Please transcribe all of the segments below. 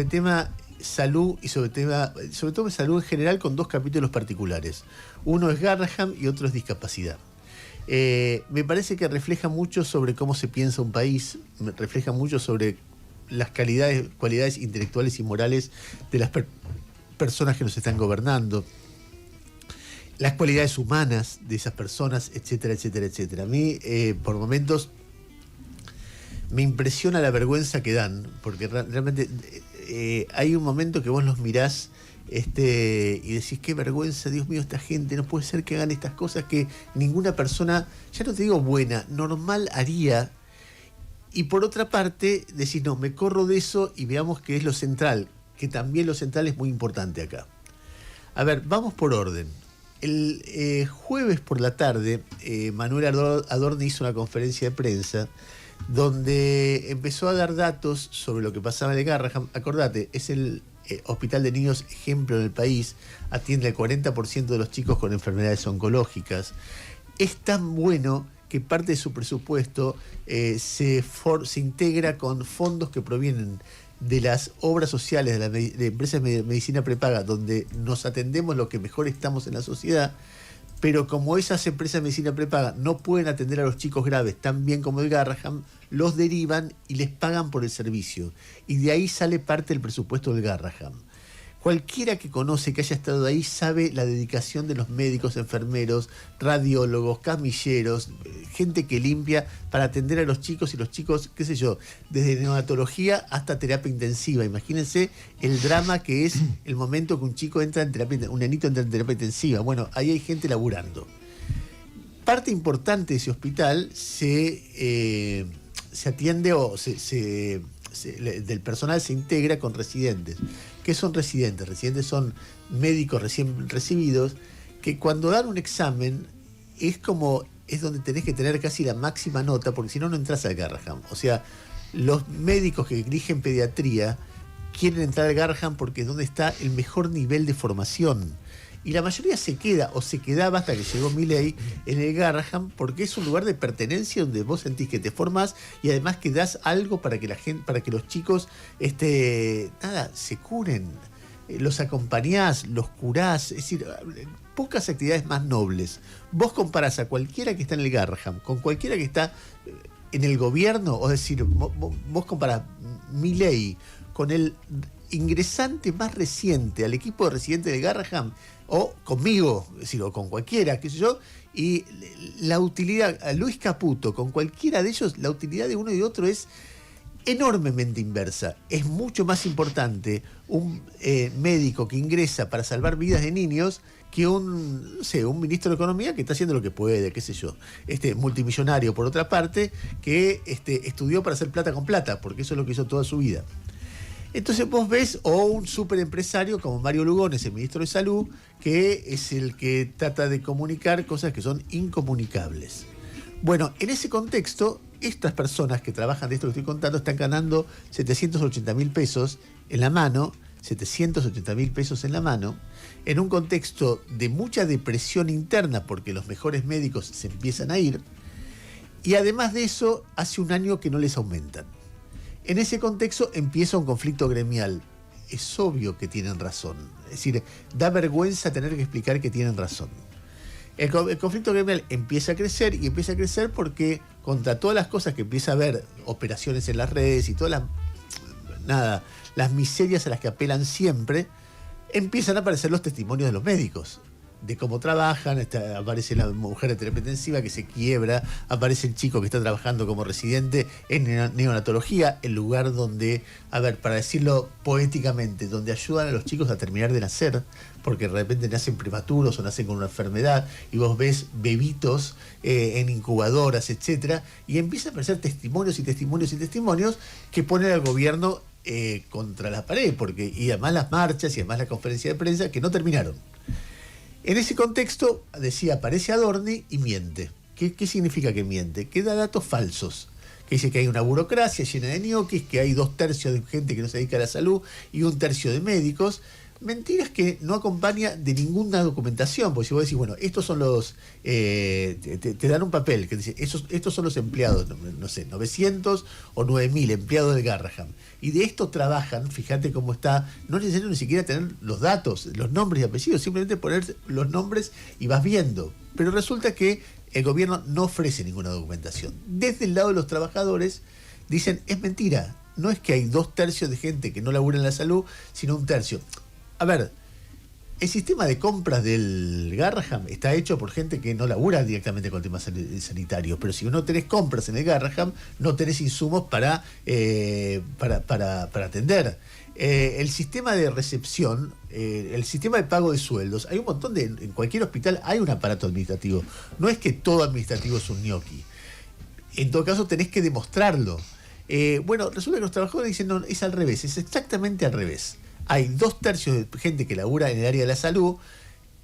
el tema salud y sobre todo salud en general con dos capítulos particulares. Uno es Garrahan y otro es discapacidad. Me parece que refleja mucho sobre cómo se piensa un país, refleja mucho sobre las cualidades intelectuales y morales de las personas que nos están gobernando, las cualidades humanas de esas personas, etcétera, etcétera, etcétera. A mí, por momentos, me impresiona la vergüenza que dan, porque realmente hay un momento que vos los mirás y decís, qué vergüenza, Dios mío, esta gente, no puede ser que hagan estas cosas que ninguna persona, ya no te digo buena, normal haría. Y por otra parte, decís, no, me corro de eso y veamos qué es lo central, que también lo central es muy importante acá. A ver, vamos por orden. El jueves por la tarde, Manuel Adorni hizo una conferencia de prensa donde empezó a dar datos sobre lo que pasaba en el Garrahan. Acordate, es el hospital de niños ejemplo en el país, atiende al 40% de los chicos con enfermedades oncológicas. Es tan bueno que parte de su presupuesto se integra con fondos que provienen de las obras sociales de empresas de medicina prepaga, donde nos atendemos lo que mejor estamos en la sociedad, pero como esas empresas de medicina prepaga no pueden atender a los chicos graves tan bien como el Garrahan, los derivan y les pagan por el servicio. Y de ahí sale parte del presupuesto del Garrahan. Cualquiera que conoce, que haya estado ahí, sabe la dedicación de los médicos, enfermeros, radiólogos, camilleros, gente que limpia para atender a los chicos y los chicos, qué sé yo, desde neonatología hasta terapia intensiva. Imagínense el drama que es el momento que un chico entra en terapia, un nenito entra en terapia intensiva. Bueno, ahí hay gente laburando. Parte importante de ese hospital se atiende o del personal se integra con residentes. ¿Qué son residentes? Residentes son médicos recién recibidos que cuando dan un examen es donde tenés que tener casi la máxima nota, porque si no, no entras al Garrahan. O sea, los médicos que eligen pediatría quieren entrar al Garrahan porque es donde está el mejor nivel de formación. Y la mayoría se queda o se quedaba hasta que llegó Milei en el Garrahan, porque es un lugar de pertenencia donde vos sentís que te formás y además que das algo para que la gente, para que los chicos se curen. Los acompañás, los curás, es decir, pocas actividades más nobles. Vos comparás a cualquiera que está en el Garrahan con cualquiera que está en el gobierno, es decir, vos comparás Milei con el ingresante más reciente al equipo de residentes del Garrahan, o conmigo, es decir, o con cualquiera, qué sé yo, y la utilidad, a Luis Caputo, con cualquiera de ellos, la utilidad de uno y de otro es enormemente inversa. Es mucho más importante un médico que ingresa para salvar vidas de niños que un ministro de Economía que está haciendo lo que puede, qué sé yo. Multimillonario, por otra parte, que estudió para hacer plata con plata, porque eso es lo que hizo toda su vida. Entonces vos ves, o un superempresario como Mario Lugones, el ministro de Salud, que es el que trata de comunicar cosas que son incomunicables. Bueno, en ese contexto, estas personas que trabajan de esto que estoy contando están ganando 780.000 pesos en la mano, 780.000 pesos en la mano, en un contexto de mucha depresión interna porque los mejores médicos se empiezan a ir, y además de eso, hace un año que no les aumentan. En ese contexto empieza un conflicto gremial. Es obvio que tienen razón. Es decir, da vergüenza tener que explicar que tienen razón. El conflicto gremial empieza a crecer y empieza a crecer porque contra todas las cosas que empieza a haber, operaciones en las redes y todas las miserias a las que apelan siempre, empiezan a aparecer los testimonios de los médicos. De cómo trabajan, aparece la mujer de terapia intensiva que se quiebra, aparece el chico que está trabajando como residente en neonatología, el lugar donde, para decirlo poéticamente, donde ayudan a los chicos a terminar de nacer, porque de repente nacen prematuros o nacen con una enfermedad, y vos ves bebitos en incubadoras, etcétera, y empiezan a aparecer testimonios y testimonios y testimonios que ponen al gobierno contra la pared, y además las marchas y además la conferencia de prensa que no terminaron. En ese contexto, decía, aparece Adorni y miente. ¿Qué significa que miente? Que da datos falsos. Que dice que hay una burocracia llena de ñoquis, que hay 2/3 de gente que no se dedica a la salud y 1/3 de médicos. Mentira es que no acompaña de ninguna documentación, porque si vos decís, bueno, estos son los... te dan un papel que dice, estos son los empleados, no sé, 900 o 9000 empleados del Garrahan. Y de esto trabajan, fíjate cómo está, no es necesario ni siquiera tener los datos, los nombres y apellidos, simplemente poner los nombres y vas viendo. Pero resulta que el gobierno no ofrece ninguna documentación. Desde el lado de los trabajadores dicen, es mentira, no es que hay 2/3 de gente que no labura en la salud, sino 1/3. A ver, el sistema de compras del Garrahan está hecho por gente que no labura directamente con temas sanitarios, pero si no tenés compras en el Garrahan, no tenés insumos para atender. El sistema de recepción, el sistema de pago de sueldos, hay un montón en cualquier hospital hay un aparato administrativo. No es que todo administrativo es un ñoqui. En todo caso tenés que demostrarlo. Bueno, resulta que los trabajadores dicen, no, es al revés, es exactamente al revés. Hay 2/3 de gente que labura en el área de la salud,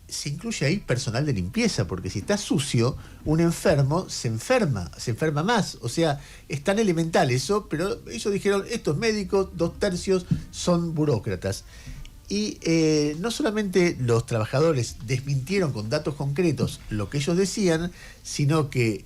se incluye ahí personal de limpieza, porque si está sucio, un enfermo se enferma más. O sea, es tan elemental eso, pero ellos dijeron, estos médicos, 2/3 son burócratas. Y no solamente los trabajadores desmintieron con datos concretos lo que ellos decían, sino que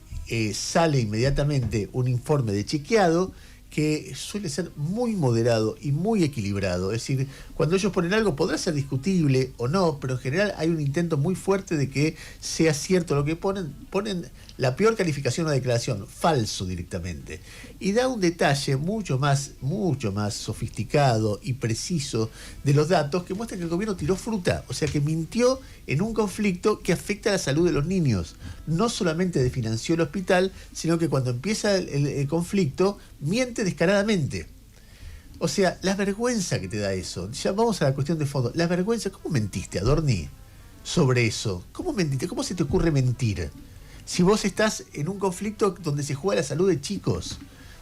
sale inmediatamente un informe de chequeado que suele ser muy moderado y muy equilibrado. Es decir, cuando ellos ponen algo podrá ser discutible o no, pero en general hay un intento muy fuerte de que sea cierto lo que ponen. Ponen la peor calificación o declaración, falso directamente. Y da un detalle mucho más sofisticado y preciso de los datos que muestra que el gobierno tiró fruta, o sea que mintió en un conflicto que afecta a la salud de los niños. No solamente desfinanció el hospital, sino que cuando empieza el conflicto, miente descaradamente. O sea, la vergüenza que te da eso. Ya vamos a la cuestión de fondo. La vergüenza, ¿cómo mentiste, Adorni, sobre eso? ¿Cómo mentiste? ¿Cómo se te ocurre mentir? Si vos estás en un conflicto donde se juega la salud de chicos.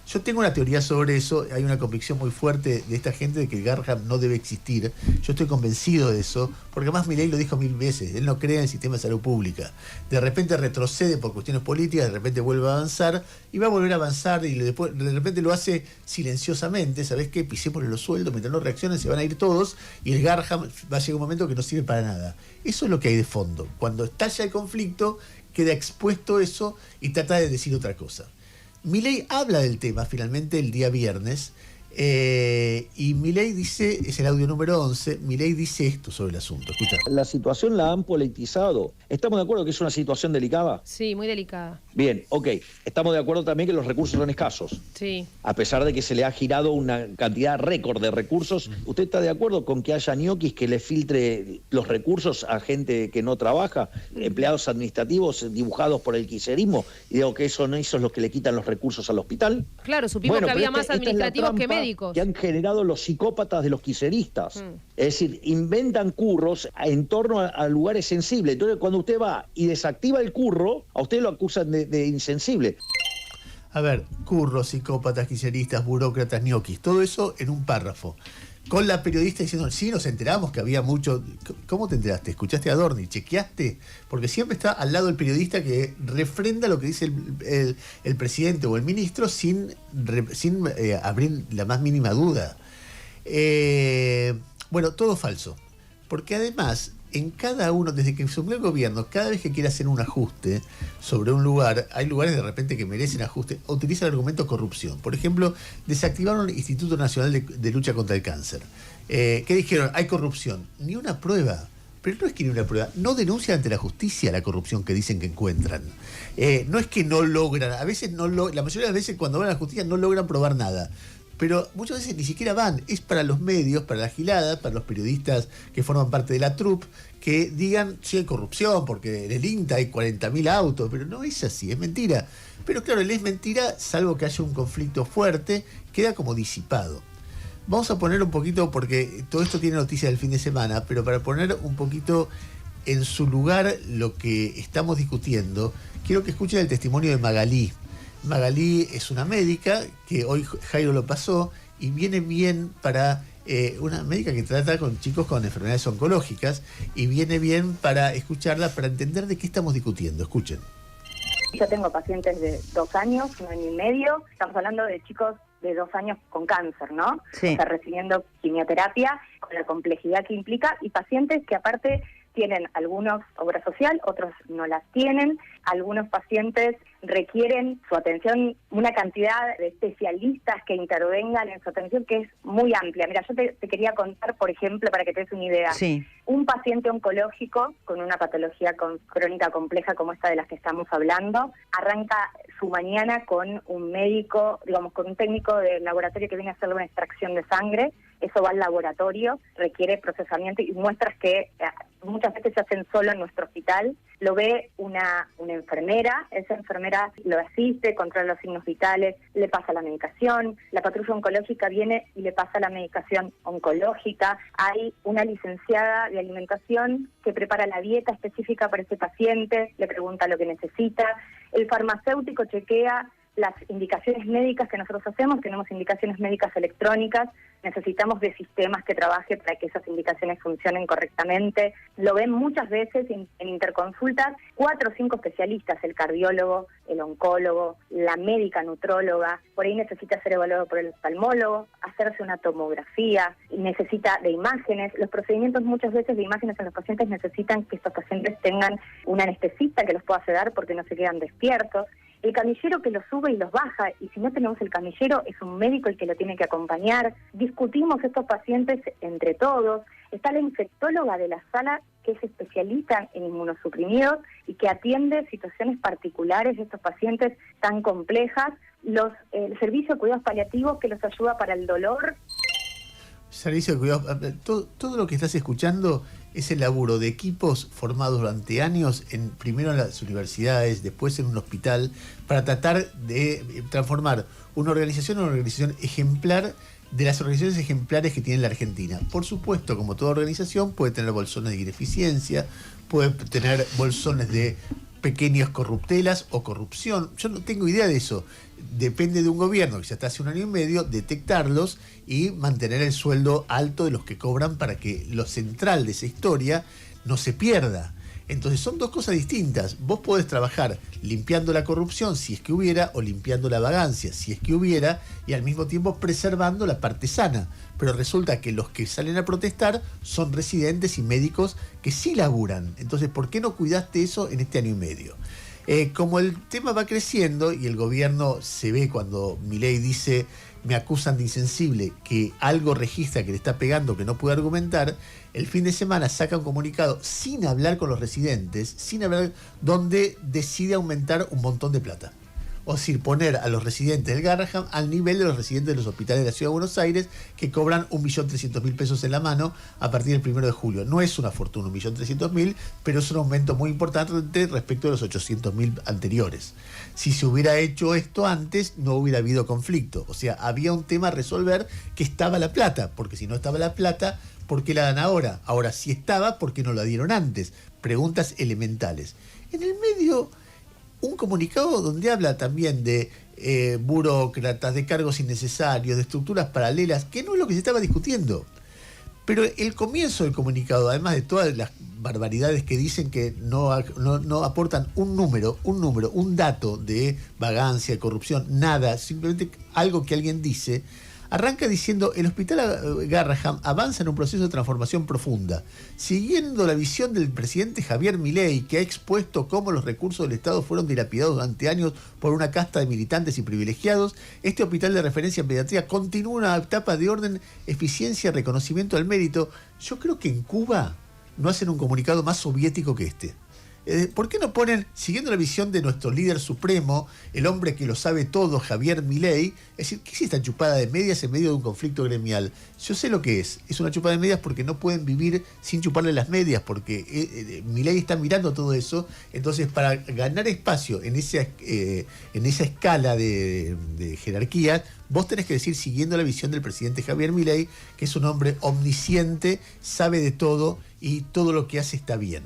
Yo tengo una teoría sobre eso, hay una convicción muy fuerte de esta gente de que el Garrahan no debe existir. Yo estoy convencido de eso, porque además Milei lo dijo 1000 veces, él no cree en el sistema de salud pública. De repente retrocede por cuestiones políticas, de repente vuelve a avanzar, y va a volver a avanzar, y después de repente lo hace silenciosamente, ¿sabés qué? Pisémosle los sueldos, mientras no reaccionen se van a ir todos, y el Garrahan va a llegar un momento que no sirve para nada. Eso es lo que hay de fondo. Cuando estalla el conflicto, queda expuesto eso y trata de decir otra cosa. Milei habla del tema finalmente el día viernes y Milei dice, es el audio número 11, Milei dice esto sobre el asunto. Escucha. La situación la han politizado. ¿Estamos de acuerdo que es una situación delicada? Sí, muy delicada. Bien, ok. Estamos de acuerdo también que los recursos son escasos. Sí. A pesar de que se le ha girado una cantidad récord de recursos, ¿usted está de acuerdo con que haya ñoquis que le filtre los recursos a gente que no trabaja, empleados administrativos dibujados por el kirchnerismo, y digo que eso es lo que le quitan los recursos al hospital? Claro, supimos que había más administrativos que médicos. Que han generado los psicópatas de los kirchneristas. Es decir, inventan curros en torno a lugares sensibles. Entonces, cuando usted va y desactiva el curro, a usted lo acusan de insensible. A ver, curros, psicópatas, kirchneristas, burócratas, ñoquis, todo eso en un párrafo. Con la periodista diciendo, sí, nos enteramos que había mucho... ¿Cómo te enteraste? ¿Escuchaste a Adorni? ¿Chequeaste? Porque siempre está al lado del periodista que refrenda lo que dice el presidente o el ministro sin abrir la más mínima duda. Bueno, todo falso. Porque además, en cada uno, desde que asumió el gobierno, cada vez que quiere hacer un ajuste sobre un lugar, hay lugares de repente que merecen ajuste, utiliza el argumento corrupción. Por ejemplo, desactivaron el Instituto Nacional de Lucha contra el Cáncer. ¿Qué dijeron? Hay corrupción. Ni una prueba. Pero no es que ni una prueba. No denuncian ante la justicia la corrupción que dicen que encuentran. No es que no logran. A veces la mayoría de las veces cuando van a la justicia no logran probar nada. Pero muchas veces ni siquiera van, es para los medios, para la gilada, para los periodistas que forman parte de la troupe, que digan, sí hay corrupción, porque en el INTA hay 40.000 autos, pero no es así, es mentira. Pero claro, es mentira, salvo que haya un conflicto fuerte, queda como disipado. Vamos a poner un poquito, porque todo esto tiene noticias del fin de semana, pero para poner un poquito en su lugar lo que estamos discutiendo, quiero que escuchen el testimonio de Magalí. Magalí es una médica que hoy Jairo lo pasó y viene bien para una médica que trata con chicos con enfermedades oncológicas y viene bien para escucharla, para entender de qué estamos discutiendo. Escuchen. Yo tengo pacientes de 2 años, 1 año y medio. Estamos hablando de chicos de 2 años con cáncer, ¿no? Sí. O sea, recibiendo quimioterapia con la complejidad que implica, y pacientes que aparte tienen algunos obra social, otros no las tienen, algunos pacientes requieren su atención, una cantidad de especialistas que intervengan en su atención que es muy amplia. Mira, yo te quería contar, por ejemplo, para que te des una idea, Sí. un paciente oncológico con una patología crónica compleja como esta de las que estamos hablando, arranca su mañana con un médico, digamos, con un técnico del laboratorio que viene a hacerle una extracción de sangre. Eso va al laboratorio, requiere procesamiento y muestras que muchas veces se hacen solo en nuestro hospital. Lo ve una enfermera, esa enfermera lo asiste, controla los signos vitales, le pasa la medicación, la patrulla oncológica viene y le pasa la medicación oncológica. Hay una licenciada de alimentación que prepara la dieta específica para ese paciente, le pregunta lo que necesita. El farmacéutico chequea las indicaciones médicas que nosotros hacemos, tenemos indicaciones médicas electrónicas, necesitamos de sistemas que trabajen para que esas indicaciones funcionen correctamente. Lo ven muchas veces en interconsultas 4 o 5 especialistas, el cardiólogo, el oncólogo, la médica nutróloga, por ahí necesita ser evaluado por el oftalmólogo, hacerse una tomografía, necesita de imágenes. Los procedimientos muchas veces de imágenes en los pacientes necesitan que estos pacientes tengan un anestesista que los pueda sedar porque no se quedan despiertos. El camillero que los sube y los baja, y si no tenemos el camillero, es un médico el que lo tiene que acompañar. Discutimos estos pacientes entre todos. Está la infectóloga de la sala, que es especialista en inmunosuprimidos y que atiende situaciones particulares de estos pacientes tan complejas. El servicio de cuidados paliativos que los ayuda para el dolor. Servicio de cuidados, todo lo que estás escuchando es el laburo de equipos formados durante años, primero en las universidades, después en un hospital, para tratar de transformar una organización en una organización ejemplar de las organizaciones ejemplares que tiene la Argentina. Por supuesto, como toda organización, puede tener bolsones de ineficiencia, puede tener bolsones de pequeñas corruptelas o corrupción. Yo no tengo idea de eso. Depende de un gobierno que ya está hace 1 año y medio, detectarlos y mantener el sueldo alto de los que cobran para que lo central de esa historia no se pierda. Entonces son 2 cosas distintas. Vos podés trabajar limpiando la corrupción, si es que hubiera, o limpiando la vagancia, si es que hubiera, y al mismo tiempo preservando la parte sana. Pero resulta que los que salen a protestar son residentes y médicos que sí laburan. Entonces, ¿por qué no cuidaste eso en este 1 año y medio? Como el tema va creciendo y el gobierno se ve cuando Milei dice me acusan de insensible, que algo registra que le está pegando, que no puede argumentar, el fin de semana saca un comunicado sin hablar con los residentes, sin hablar, donde decide aumentar un montón de plata. O decir, poner a los residentes del Garrahan al nivel de los residentes de los hospitales de la Ciudad de Buenos Aires, que cobran 1.300.000 pesos en la mano a partir del 1 de julio. No es una fortuna 1.300.000, pero es un aumento muy importante respecto de los 800.000 anteriores. Si se hubiera hecho esto antes, no hubiera habido conflicto. O sea, había un tema a resolver, que estaba la plata, porque si no estaba la plata, ¿por qué la dan ahora? Ahora sí estaba, ¿por qué no la dieron antes? Preguntas elementales. En el medio, un comunicado donde habla también de burócratas, de cargos innecesarios, de estructuras paralelas, que no es lo que se estaba discutiendo. Pero el comienzo del comunicado, además de todas las barbaridades que dicen que no aportan un número, un dato de vagancia, de corrupción, nada, simplemente algo que alguien dice, arranca diciendo: el Hospital Garrahan avanza en un proceso de transformación profunda, siguiendo la visión del presidente Javier Milei, que ha expuesto cómo los recursos del Estado fueron dilapidados durante años por una casta de militantes y privilegiados. Este hospital de referencia en pediatría continúa una etapa de orden, eficiencia y reconocimiento al mérito. Yo creo que en Cuba no hacen un comunicado más soviético que este. ¿Por qué no ponen, siguiendo la visión de nuestro líder supremo, el hombre que lo sabe todo, Javier Milei? Es decir, ¿qué es esta chupada de medias en medio de un conflicto gremial? Yo sé lo que es una chupada de medias, porque no pueden vivir sin chuparle las medias, porque Milei está mirando todo eso. Entonces, para ganar espacio en esa escala de jerarquía, vos tenés que decir, siguiendo la visión del presidente Javier Milei, que es un hombre omnisciente, sabe de todo y todo lo que hace está bien.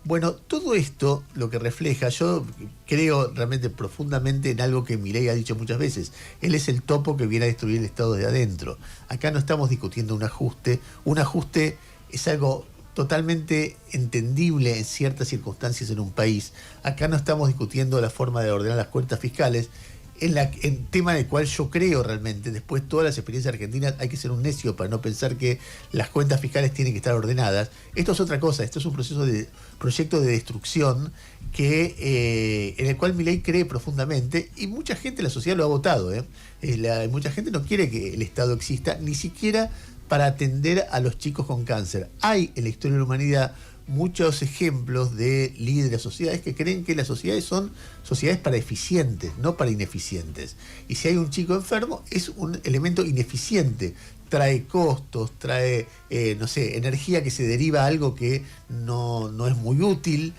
Bueno, todo esto lo que refleja, yo creo realmente profundamente en algo que Milei ha dicho muchas veces. Él es el topo que viene a destruir el Estado de adentro. Acá no estamos discutiendo un ajuste. Un ajuste es algo totalmente entendible en ciertas circunstancias en un país. Acá no estamos discutiendo la forma de ordenar las cuentas fiscales. en tema en el cual yo creo realmente, después todas las experiencias argentinas, hay que ser un necio para no pensar que las cuentas fiscales tienen que estar ordenadas. Esto es otra cosa, esto es un proyecto de destrucción en el cual Milei cree profundamente, y mucha gente en la sociedad lo ha votado. Mucha gente no quiere que el Estado exista, ni siquiera para atender a los chicos con cáncer. Hay en la historia de la humanidad muchos ejemplos de líderes de sociedades que creen que las sociedades son sociedades para eficientes, no para ineficientes. Y si hay un chico enfermo, es un elemento ineficiente. Trae costos, trae, energía que se deriva a algo que no es muy útil.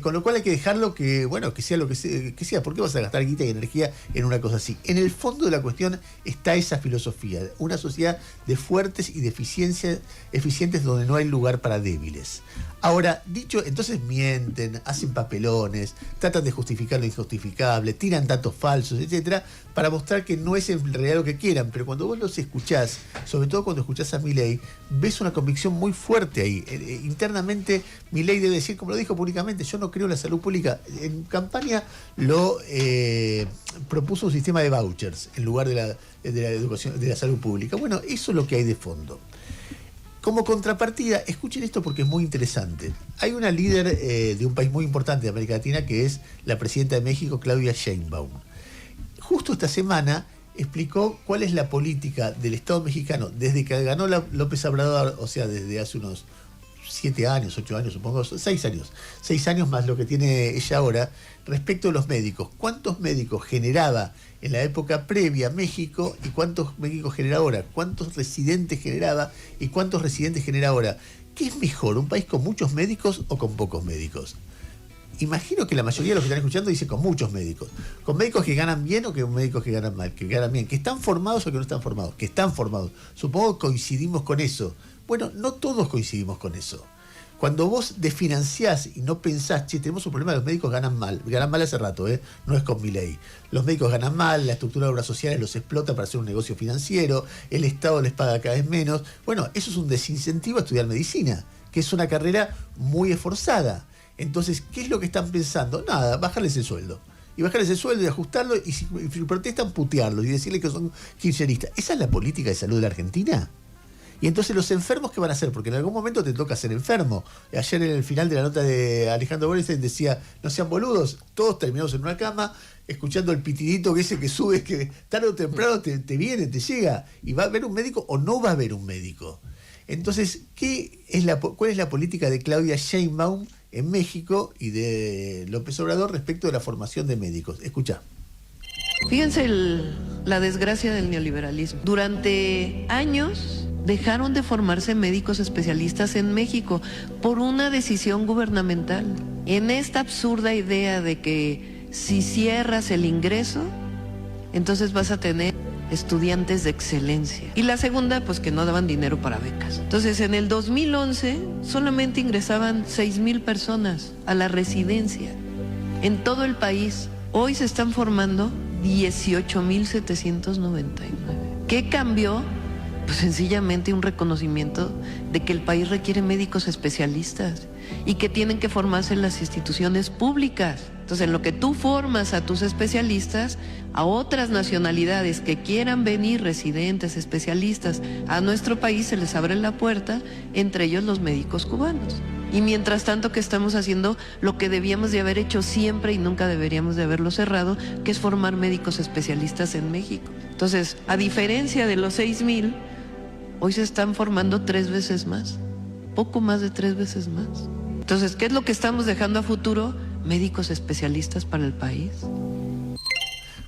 Con lo cual hay que dejarlo que sea lo que sea. ¿Por qué vas a gastar guita y energía en una cosa así? En el fondo de la cuestión está esa filosofía. Una sociedad de fuertes y de eficientes donde no hay lugar para débiles. Ahora, entonces mienten, hacen papelones, tratan de justificar lo injustificable, tiran datos falsos, etcétera, para mostrar que no es en realidad lo que quieran. Pero cuando vos los escuchás, sobre todo cuando escuchás a Milei, ves una convicción muy fuerte ahí. Internamente, Milei debe decir, como lo dijo públicamente, yo no creo en la salud pública. En campaña propuso un sistema de vouchers en lugar de la educación, de la salud pública. Bueno, eso es lo que hay de fondo. Como contrapartida, escuchen esto porque es muy interesante. Hay una líder de un país muy importante de América Latina, que es la presidenta de México, Claudia Sheinbaum. Justo esta semana explicó cuál es la política del Estado mexicano desde que ganó López Obrador, o sea, desde hace unos 7 años, 8 años, supongo, 6 años. 6 años más lo que tiene ella ahora, respecto a los médicos. ¿Cuántos médicos generaba en la época previa México y cuántos médicos genera ahora? ¿Cuántos residentes generaba y cuántos residentes genera ahora? ¿Qué es mejor, un país con muchos médicos o con pocos médicos? Imagino que la mayoría de los que están escuchando dice con muchos médicos. Con médicos que ganan bien o con médicos que ganan mal, que ganan bien, que están formados o que no están formados, que están formados. Supongo que coincidimos con eso. Bueno, no todos coincidimos con eso. Cuando vos desfinanciás y no pensás, tenemos un problema, los médicos ganan mal hace rato, no es con Milei. Los médicos ganan mal, la estructura de obras sociales los explota para hacer un negocio financiero, el Estado les paga cada vez menos. Bueno, eso es un desincentivo a estudiar medicina, que es una carrera muy esforzada. Entonces, ¿qué es lo que están pensando? Nada, bajarles el sueldo. Y bajarles el sueldo y ajustarlo, y si protestan, putearlos y decirles que son kirchneristas. ¿Esa es la política de salud de la Argentina? Y entonces los enfermos, ¿qué van a hacer? Porque en algún momento te toca ser enfermo. Ayer en el final de la nota de Alejandro Borges decía, no sean boludos, todos terminamos en una cama, escuchando el pitidito que ese que sube, que tarde o temprano te viene, te llega. ¿Y va a haber un médico o no va a haber un médico? Entonces, ¿cuál es la política de Claudia Sheinbaum en México y de López Obrador respecto de la formación de médicos? Escuchá. Fíjense la desgracia del neoliberalismo. Durante años dejaron de formarse médicos especialistas en México por una decisión gubernamental. En esta absurda idea de que si cierras el ingreso, entonces vas a tener estudiantes de excelencia. Y la segunda, pues que no daban dinero para becas. Entonces, en el 2011 solamente ingresaban 6,000 personas a la residencia en todo el país. Hoy se están formando 18,799. ¿Qué cambió? Pues sencillamente un reconocimiento de que el país requiere médicos especialistas y que tienen que formarse en las instituciones públicas. Entonces, en lo que tú formas a tus especialistas, a otras nacionalidades que quieran venir, residentes, especialistas, a nuestro país se les abre la puerta, entre ellos los médicos cubanos. Y mientras tanto que estamos haciendo lo que debíamos de haber hecho siempre y nunca deberíamos de haberlo cerrado, que es formar médicos especialistas en México. Entonces, a diferencia de los 6,000, hoy se están formando 3 veces más, poco más de 3 veces más. Entonces, ¿qué es lo que estamos dejando a futuro? Médicos especialistas para el país.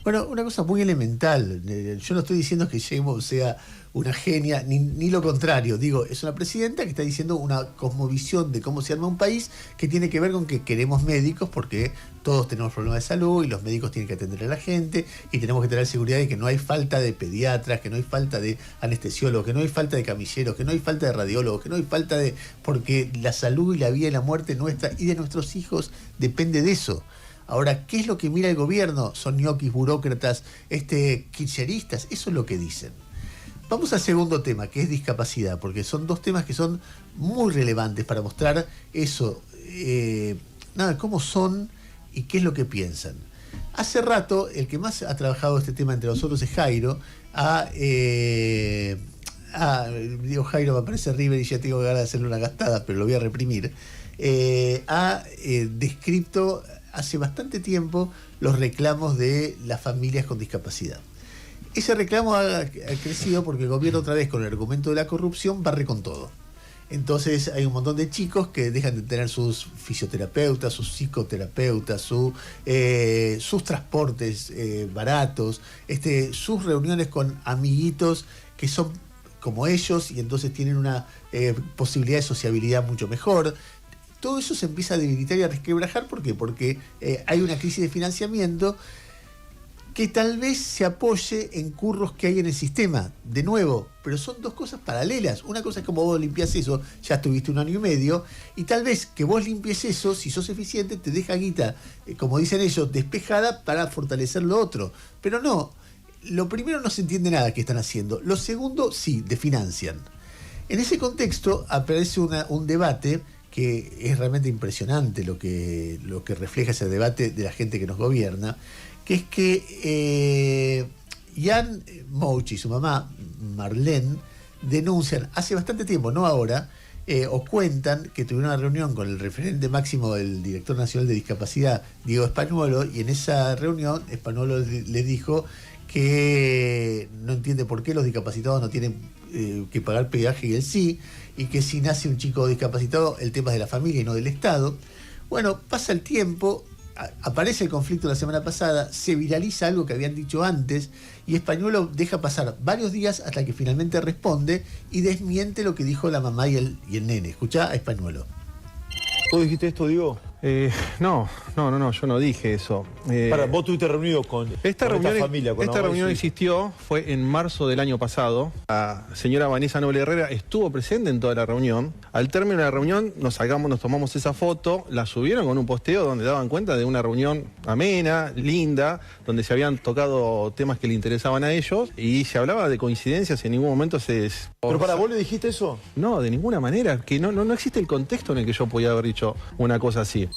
Bueno, una cosa muy elemental. Yo no estoy diciendo que Sheinbaum sea una genia, ni lo contrario. Digo, es una presidenta que está diciendo una cosmovisión de cómo se arma un país que tiene que ver con que queremos médicos porque todos tenemos problemas de salud y los médicos tienen que atender a la gente y tenemos que tener seguridad de que no hay falta de pediatras, que no hay falta de anestesiólogos, que no hay falta de camilleros, que no hay falta de radiólogos, que no hay falta de... porque la salud y la vida y la muerte nuestra y de nuestros hijos depende de eso. Ahora, ¿qué es lo que mira el gobierno? Son ñoquis, burócratas, kirchneristas, eso es lo que dicen. Vamos al segundo tema, que es discapacidad, porque son dos temas que son muy relevantes para mostrar eso, cómo son y qué es lo que piensan. Hace rato, el que más ha trabajado este tema entre nosotros es Jairo. Digo Jairo, me aparece River y ya tengo ganas de hacerle una gastada, pero lo voy a reprimir. Ha descrito hace bastante tiempo los reclamos de las familias con discapacidad. Ese reclamo ha crecido porque el gobierno, otra vez con el argumento de la corrupción, barre con todo. Entonces hay un montón de chicos que dejan de tener sus fisioterapeutas, sus psicoterapeutas, sus transportes baratos, sus reuniones con amiguitos que son como ellos y entonces tienen una posibilidad de sociabilidad mucho mejor. Todo eso se empieza a debilitar y a resquebrajar. ¿Por qué? Porque hay una crisis de financiamiento que tal vez se apoye en curros que hay en el sistema, de nuevo, pero son dos cosas paralelas. Una cosa es como vos limpias eso, ya estuviste 1 año y medio, y tal vez que vos limpies eso, si sos eficiente, te deja guita, como dicen ellos, despejada para fortalecer lo otro. Pero no, lo primero no se entiende nada que están haciendo, lo segundo sí, desfinancian. En ese contexto aparece un debate que es realmente impresionante lo que refleja ese debate de la gente que nos gobierna, que es que Jan Mouchi y su mamá, Marlene, denuncian hace bastante tiempo, no ahora, o cuentan que tuvieron una reunión con el referente máximo del director nacional de discapacidad, Diego Spanuolo, y en esa reunión Spanuolo les dijo que no entiende por qué los discapacitados no tienen que pagar peaje y él sí, y que si nace un chico discapacitado el tema es de la familia y no del Estado. Bueno, pasa el tiempo, aparece el conflicto la semana pasada, se viraliza algo que habían dicho antes y Spanuolo deja pasar varios días hasta que finalmente responde y desmiente lo que dijo la mamá y el nene. Escuchá a Spanuolo. ¿Vos dijiste esto, Diego? No, yo no dije eso. Vos estuviste reunido con esta familia. Esta reunión existió, fue en marzo del año pasado. La señora Vanessa Noble Herrera estuvo presente en toda la reunión. Al término de la reunión nos tomamos esa foto, la subieron con un posteo donde daban cuenta de una reunión amena, linda, donde se habían tocado temas que le interesaban a ellos y se hablaba de coincidencias y en ningún momento se... ¿Pero vos le dijiste eso? No, de ninguna manera, que no existe el contexto en el que yo podía haber dicho una cosa así.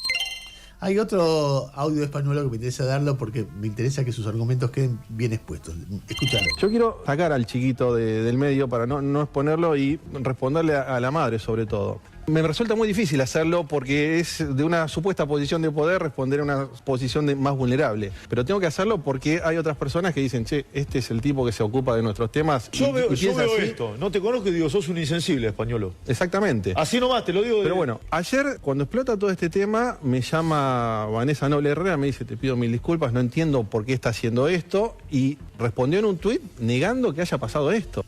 Hay otro audio de Spanuolo que me interesa darlo porque me interesa que sus argumentos queden bien expuestos. Escúchalo. Yo quiero sacar al chiquito del medio para no exponerlo y responderle a la madre sobre todo. Me resulta muy difícil hacerlo porque es de una supuesta posición de poder responder a una posición más vulnerable. Pero tengo que hacerlo porque hay otras personas que dicen, che, este es el tipo que se ocupa de nuestros temas. Yo veo esto. No te conozco y digo, sos un insensible, Spanuolo. Exactamente. Así nomás, te lo digo. Pero bueno, ayer cuando explota todo este tema, me llama Vanessa Noble Herrera, me dice, te pido 1000 disculpas, no entiendo por qué está haciendo esto. Y respondió en un tuit negando que haya pasado esto.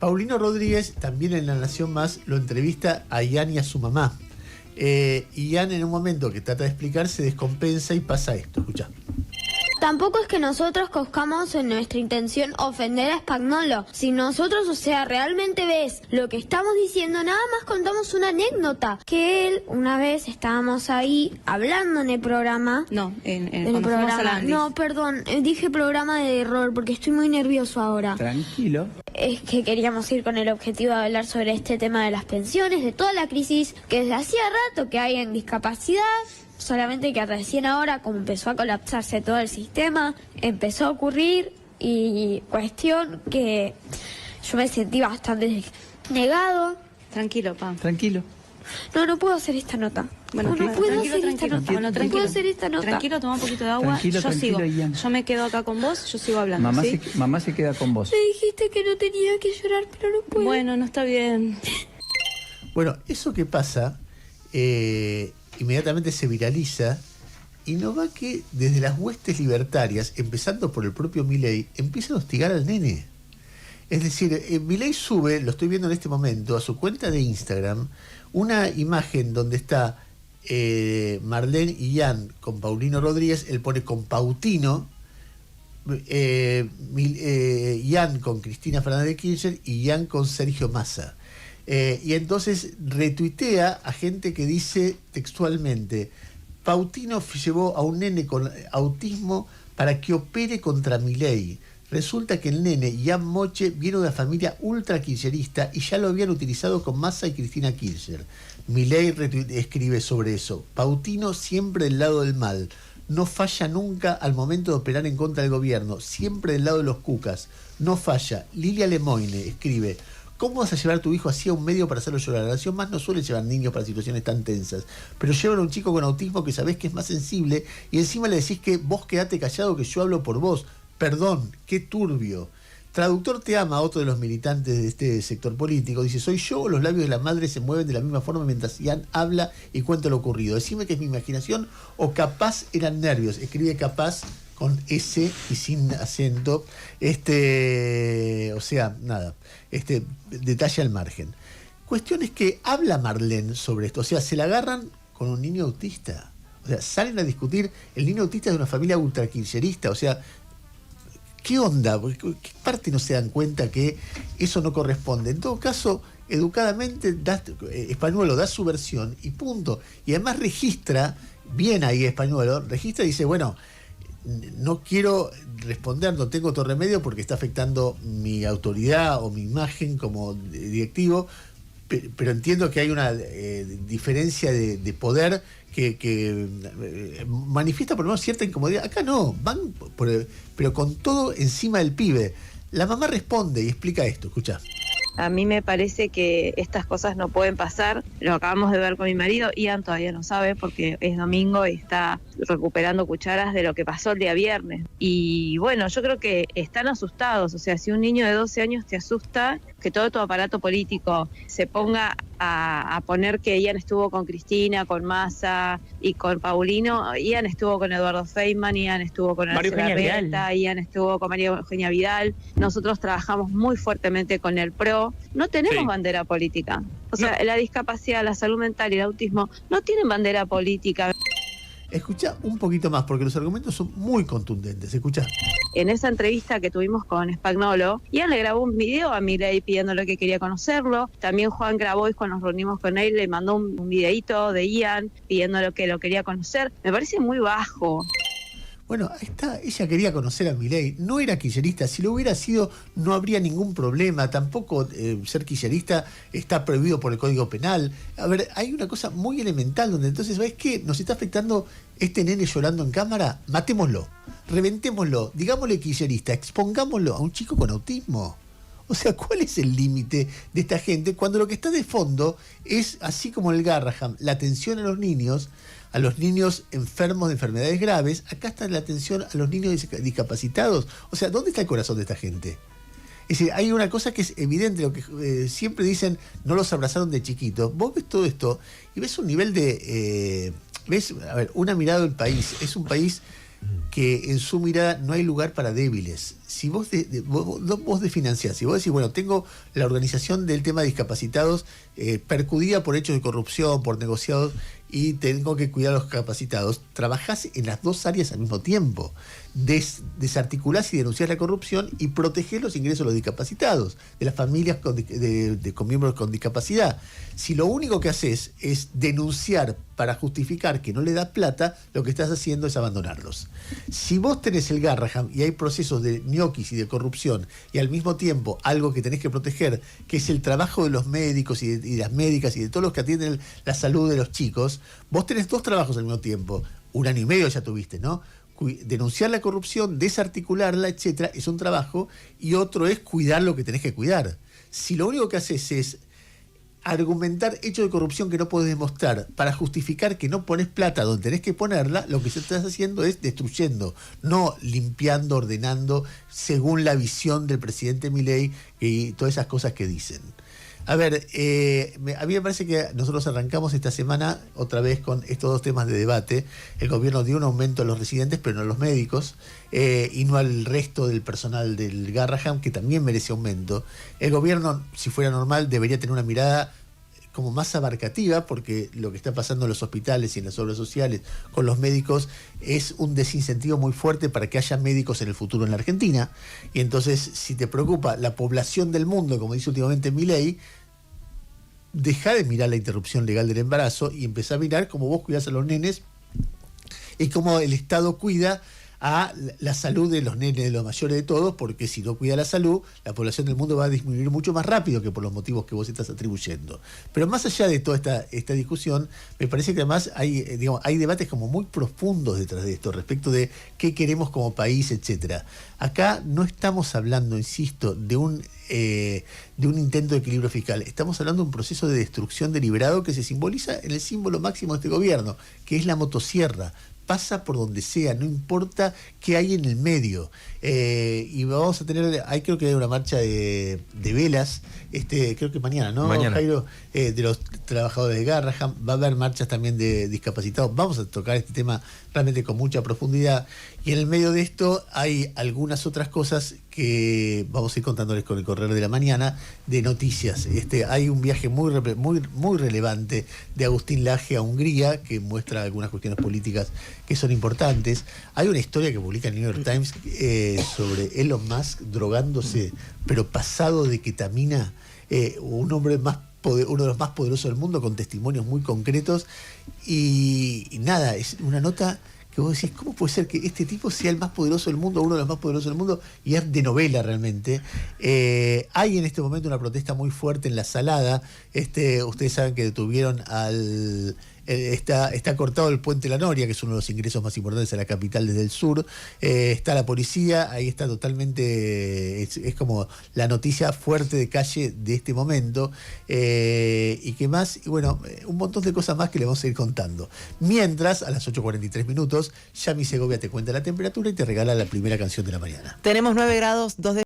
Paulino Rodríguez, también en La Nación Más, lo entrevista a Ian y a su mamá. Y Ian, en un momento que trata de explicar, se descompensa y pasa esto. Escuchá. Tampoco es que nosotros coscamos en nuestra intención ofender a Spanuolo. Si nosotros, realmente ves lo que estamos diciendo, nada más contamos una anécdota. Que él, una vez estábamos ahí hablando en el programa. No, en el programa. No, perdón, dije programa de error porque estoy muy nervioso ahora. Tranquilo. Es que queríamos ir con el objetivo de hablar sobre este tema de las pensiones, de toda la crisis que desde hacía rato que hay en discapacidad. Solamente que recién ahora, como empezó a colapsarse todo el sistema, empezó a ocurrir y cuestión que yo me sentí bastante negado. Tranquilo, pa. Tranquilo. No puedo hacer esta nota. Bueno, no puedo hacer esta nota. Bueno, tranquilo. No puedo hacer esta nota. Tranquilo, toma un poquito de agua. Tranquilo, yo sigo. Ian. Yo me quedo acá con vos, yo sigo hablando. Mamá se queda con vos. Me dijiste que no tenía que llorar, pero no puedo. Bueno, no está bien. Bueno, eso que pasa... inmediatamente se viraliza y no va que desde las huestes libertarias, empezando por el propio Milei, empiezan a hostigar al nene. Es decir, Milei sube, lo estoy viendo en este momento, a su cuenta de Instagram, una imagen donde está Marlene y Ian con Paulino Rodríguez, él pone con Pautino, Ian con Cristina Fernández de Kirchner y Ian con Sergio Massa. Y entonces retuitea a gente que dice textualmente: Pautino llevó a un nene con autismo para que opere contra Milei. Resulta que el nene, Ian Moche, viene de una familia ultra kirchnerista y ya lo habían utilizado con Massa y Cristina Kirchner. Milei escribe sobre eso: Pautino siempre del lado del mal. no falla nunca al momento de operar en contra del gobierno, siempre del lado de los cucas, no falla. Lilia Lemoine escribe: ¿cómo vas a llevar a tu hijo así a un medio para hacerlo llorar? La Nación Más no suele llevar niños para situaciones tan tensas, pero llevan a un chico con autismo que sabés que es más sensible y encima le decís que vos quedate callado que yo hablo por vos. Perdón, qué turbio. Traductor te ama, otro de los militantes de este sector político, dice: soy yo o los labios de la madre se mueven de la misma forma mientras Ian habla y cuenta lo ocurrido. Decime que es mi imaginación o capaz eran nervios. Escribe capaz con S y sin acento. O sea, nada. Detalle al margen. Cuestión es que habla Marlene sobre esto. O sea, se la agarran con un niño autista. O sea, salen a discutir. El niño autista es de una familia ultrakirchnerista. O sea, ¿qué onda? ¿Qué parte no se dan cuenta que eso no corresponde? En todo caso, educadamente, Españuelo da su versión y punto. Y además registra, bien ahí Españuelo, registra y dice: bueno, no quiero responder, no tengo otro remedio porque está afectando mi autoridad o mi imagen como directivo, pero entiendo que hay una diferencia de poder que manifiesta por lo menos cierta incomodidad. Acá no, van pero con todo encima del pibe. La mamá responde y explica esto, escuchá. A mí me parece que estas cosas no pueden pasar. Lo acabamos de ver con mi marido. Ian todavía no sabe porque es domingo y está recuperando cucharas de lo que pasó el día viernes. Y bueno, yo creo que están asustados. O sea, si un niño de 12 años te asusta, que todo tu aparato político se ponga a poner que Ian estuvo con Cristina, con Massa y con Paulino. Ian estuvo con Eduardo Feynman, Ian estuvo con Horacio Larreta, Ian estuvo con María Eugenia Vidal. Nosotros trabajamos muy fuertemente con el PRO. No tenemos bandera política. O sea, la discapacidad, la salud mental y el autismo no tienen bandera política. Escuchá un poquito más, porque los argumentos son muy contundentes. Escuchá. En esa entrevista que tuvimos con Spagnolo, Ian le grabó un video a Milei pidiéndole que quería conocerlo. También Juan Grabois, cuando nos reunimos con él, le mandó un videíto de Ian pidiéndole que lo quería conocer. Me parece muy bajo. Bueno, ahí está, ella quería conocer a Milei, no era kirchnerista, si lo hubiera sido no habría ningún problema, tampoco ser kirchnerista está prohibido por el Código Penal. A ver, hay una cosa muy elemental donde entonces, ¿sabes qué? Nos está afectando este nene llorando en cámara, matémoslo, reventémoslo, digámosle kirchnerista, expongámoslo a un chico con autismo. O sea, ¿cuál es el límite de esta gente cuando lo que está de fondo es, así como en el Garrahan, la atención a los niños enfermos de enfermedades graves? Acá está la atención a los niños discapacitados. O sea, ¿dónde está el corazón de esta gente? Es decir, hay una cosa que es evidente, lo que siempre dicen, no los abrazaron de chiquitos. Vos ves todo esto y ves un nivel de... ves, a ver, una mirada del país. Es un país que en su mirada no hay lugar para débiles. Si vos desfinanciás, si vos decís, bueno, tengo la organización del tema de discapacitados percudida por hechos de corrupción, por negociados, y tengo que cuidar a los capacitados, trabajás en las dos áreas al mismo tiempo. Desarticulás y denunciás la corrupción y protegés los ingresos de los discapacitados, de las familias con miembros con discapacidad. Si lo único que haces es denunciar para justificar que no le das plata, lo que estás haciendo es abandonarlos. Si vos tenés el Garrahan y hay procesos de ñoquis y de corrupción, y al mismo tiempo algo que tenés que proteger, que es el trabajo de los médicos y de las médicas y de todos los que atienden la salud de los chicos, vos tenés dos trabajos al mismo tiempo. 1 año y medio ya tuviste, ¿no? Denunciar la corrupción, desarticularla, etcétera, es un trabajo, y otro es cuidar lo que tenés que cuidar. Si lo único que haces es argumentar hechos de corrupción que no podés demostrar para justificar que no pones plata donde tenés que ponerla, lo que estás haciendo es destruyendo, no limpiando, ordenando, según la visión del presidente Milei y todas esas cosas que dicen. A ver, a mí me parece que nosotros arrancamos esta semana otra vez con estos dos temas de debate. El gobierno dio un aumento a los residentes, pero no a los médicos, y no al resto del personal del Garrahan, que también merece aumento. El gobierno, si fuera normal, debería tener una mirada como más abarcativa, porque lo que está pasando en los hospitales y en las obras sociales con los médicos es un desincentivo muy fuerte para que haya médicos en el futuro en la Argentina. Y entonces, si te preocupa la población del mundo, como dice últimamente Milei, deja de mirar la interrupción legal del embarazo y empezá a mirar cómo vos cuidás a los nenes y cómo el Estado cuida a la salud de los nenes, de los mayores, de todos, porque si no cuida la salud, la población del mundo va a disminuir mucho más rápido que por los motivos que vos estás atribuyendo. Pero más allá de toda esta discusión, me parece que además hay debates como muy profundos detrás de esto, respecto de qué queremos como país, etcétera. Acá no estamos hablando, insisto, de un intento de equilibrio fiscal. Estamos hablando de un proceso de destrucción deliberado que se simboliza en el símbolo máximo de este gobierno, que es la motosierra. Pasa por donde sea, no importa qué hay en el medio. Y vamos a tener, creo que hay una marcha de velas, creo que mañana, ¿no? Mañana. Jairo, de los trabajadores de Garrahan, va a haber marchas también de discapacitados. Vamos a tocar este tema realmente con mucha profundidad. Y en el medio de esto hay algunas otras cosas que vamos a ir contándoles con el correr de la mañana de noticias. Hay un viaje muy relevante de Agustín Laje a Hungría que muestra algunas cuestiones políticas que son importantes. Hay una historia que publica el New York Times sobre Elon Musk drogándose, pero pasado de ketamina, un hombre uno de los más poderosos del mundo, con testimonios muy concretos. Y nada, es una nota que vos decís, ¿cómo puede ser que este tipo sea el más poderoso del mundo, uno de los más poderosos del mundo? Y es de novela realmente. Hay en este momento una protesta muy fuerte en La Salada. Ustedes saben que detuvieron al... Está cortado el puente La Noria, que es uno de los ingresos más importantes a la capital desde el sur. Está la policía, ahí está totalmente... Es como la noticia fuerte de calle de este momento. ¿Y qué más? Y bueno, un montón de cosas más que le vamos a ir contando. Mientras, a las 8:43 minutos, Yami Segovia te cuenta la temperatura y te regala la primera canción de la mañana. Tenemos 9 grados, 2 de